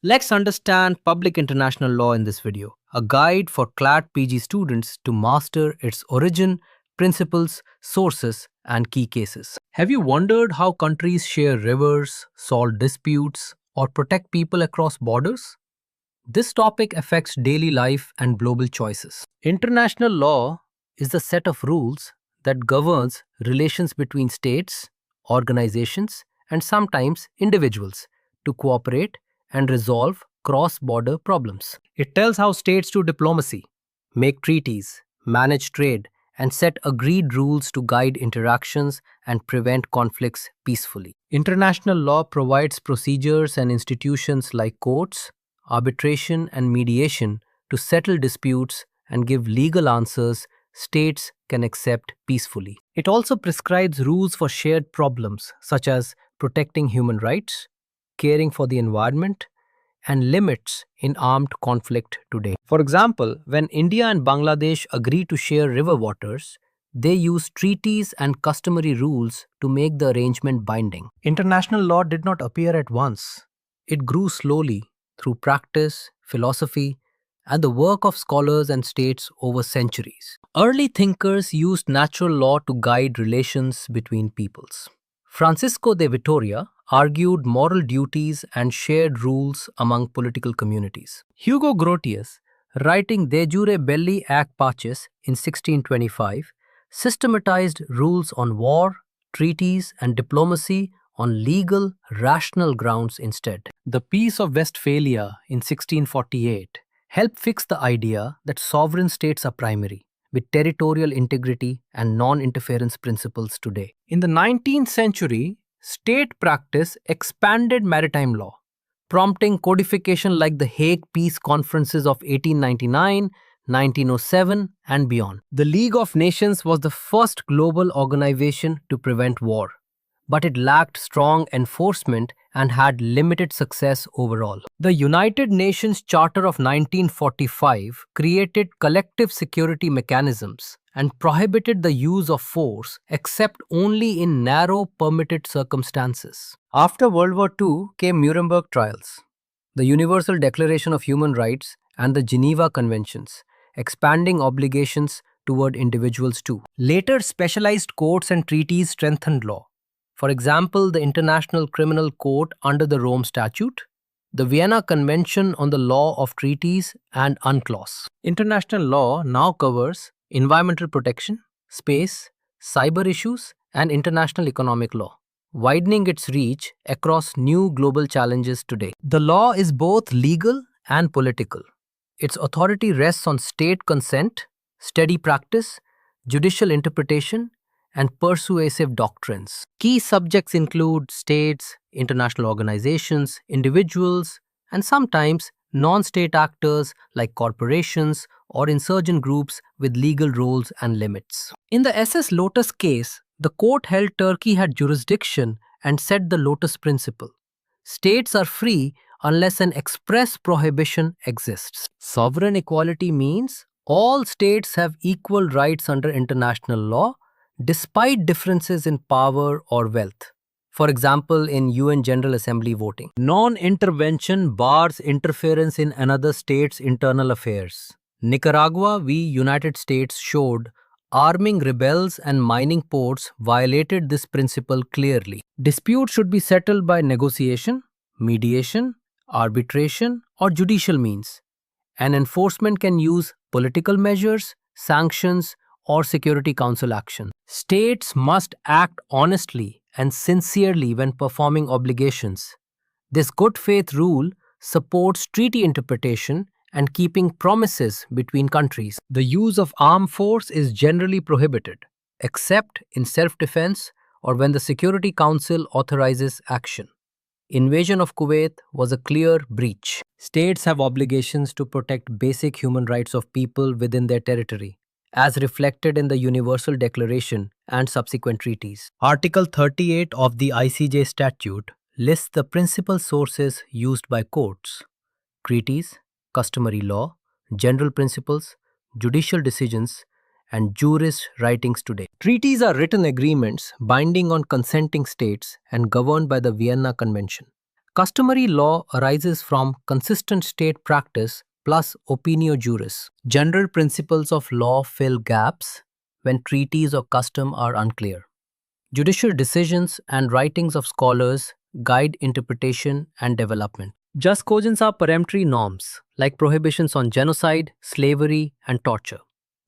Let's understand public international law in this video, a guide for CLAT PG students to master its origin, principles, sources, and key cases. Have you wondered how countries share rivers, solve disputes, or protect people across borders? This topic affects daily life and global choices. International law is the set of rules that governs relations between states, organizations, and sometimes individuals to cooperate and resolve cross-border problems. It tells how states do diplomacy, make treaties, manage trade, and set agreed rules to guide interactions and prevent conflicts peacefully. International law provides procedures and institutions like courts, arbitration, and mediation to settle disputes and give legal answers states can accept peacefully. It also prescribes rules for shared problems such as protecting human rights, caring for the environment, and limits in armed conflict today. For example, when India and Bangladesh agree to share river waters, they use treaties and customary rules to make the arrangement binding. International law did not appear at once. It grew slowly through practice, philosophy, and the work of scholars and states over centuries. Early thinkers used natural law to guide relations between peoples. Francisco de Vitoria argued moral duties and shared rules among political communities. Hugo Grotius, writing De Jure Belli ac Pacis in 1625, systematized rules on war, treaties, and diplomacy on legal, rational grounds instead. The Peace of Westphalia in 1648 helped fix the idea that sovereign states are primary, with territorial integrity and non-interference principles today. In the 19th century, state practice expanded maritime law, prompting codification like the Hague Peace Conferences of 1899, 1907, and beyond. The League of Nations was the first global organization to prevent war, but it lacked strong enforcement and had limited success overall. The United Nations Charter of 1945 created collective security mechanisms and prohibited the use of force except only in narrow permitted circumstances. After World War II came Nuremberg trials, the Universal Declaration of Human Rights, and the Geneva Conventions, expanding obligations toward individuals too. Later, specialized courts and treaties strengthened law. For example, the International Criminal Court under the Rome Statute, the Vienna Convention on the Law of Treaties, and UNCLOS. International law now covers environmental protection, space, cyber issues, and international economic law, widening its reach across new global challenges today. The law is both legal and political. Its authority rests on state consent, steady practice, judicial interpretation, and persuasive doctrines. Key subjects include states, international organizations, individuals, and sometimes non-state actors like corporations or insurgent groups with legal roles and limits. In the SS Lotus case, the court held Turkey had jurisdiction and set the Lotus Principle. States are free unless an express prohibition exists. Sovereign equality means all states have equal rights under international law, despite differences in power or wealth. For example, in UN General Assembly voting. Non-intervention bars interference in another state's internal affairs. Nicaragua v. United States showed arming rebels and mining ports violated this principle clearly. Disputes should be settled by negotiation, mediation, arbitration, or judicial means, and enforcement can use political measures, sanctions, or Security Council action. States must act honestly and sincerely when performing obligations. This good faith rule supports treaty interpretation and keeping promises between countries. The use of armed force is generally prohibited, except in self-defense or when the Security Council authorizes action. Invasion of Kuwait was a clear breach. States have obligations to protect basic human rights of people within their territory, as reflected in the Universal Declaration and subsequent treaties. Article 38 of the ICJ Statute lists the principal sources used by courts: treaties, customary law, general principles, judicial decisions, and jurist writings today. Treaties are written agreements binding on consenting states and governed by the Vienna Convention. Customary law arises from consistent state practice plus opinio juris. General principles of law fill gaps when treaties or custom are unclear. Judicial decisions and writings of scholars guide interpretation and development. Just cogents are peremptory norms, like prohibitions on genocide, slavery, and torture.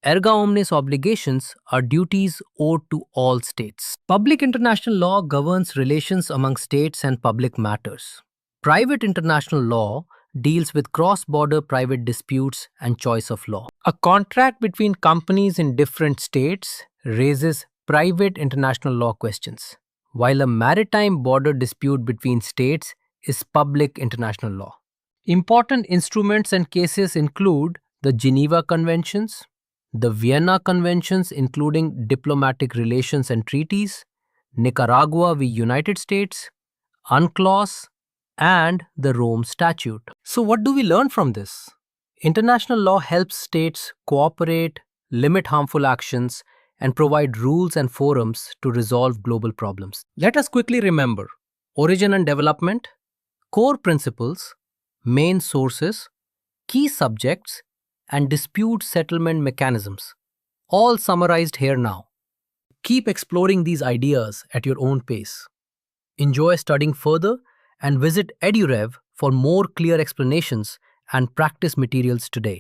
Erga omnes obligations are duties owed to all states. Public international law governs relations among states and public matters. Private international law deals with cross-border private disputes and choice of law. A contract between companies in different states raises private international law questions, while a maritime border dispute between states is public international law. Important instruments and cases include the Geneva Conventions, the Vienna Conventions including diplomatic relations and treaties, Nicaragua v. United States, UNCLOS, and the Rome Statute. So what do we learn from this? International law helps states cooperate, limit harmful actions, and provide rules and forums to resolve global problems. Let us quickly remember origin and development, core principles, main sources, key subjects, and dispute settlement mechanisms, all summarized here now. Keep exploring these ideas at your own pace. Enjoy studying further and visit EduRev for more clear explanations and practice materials today.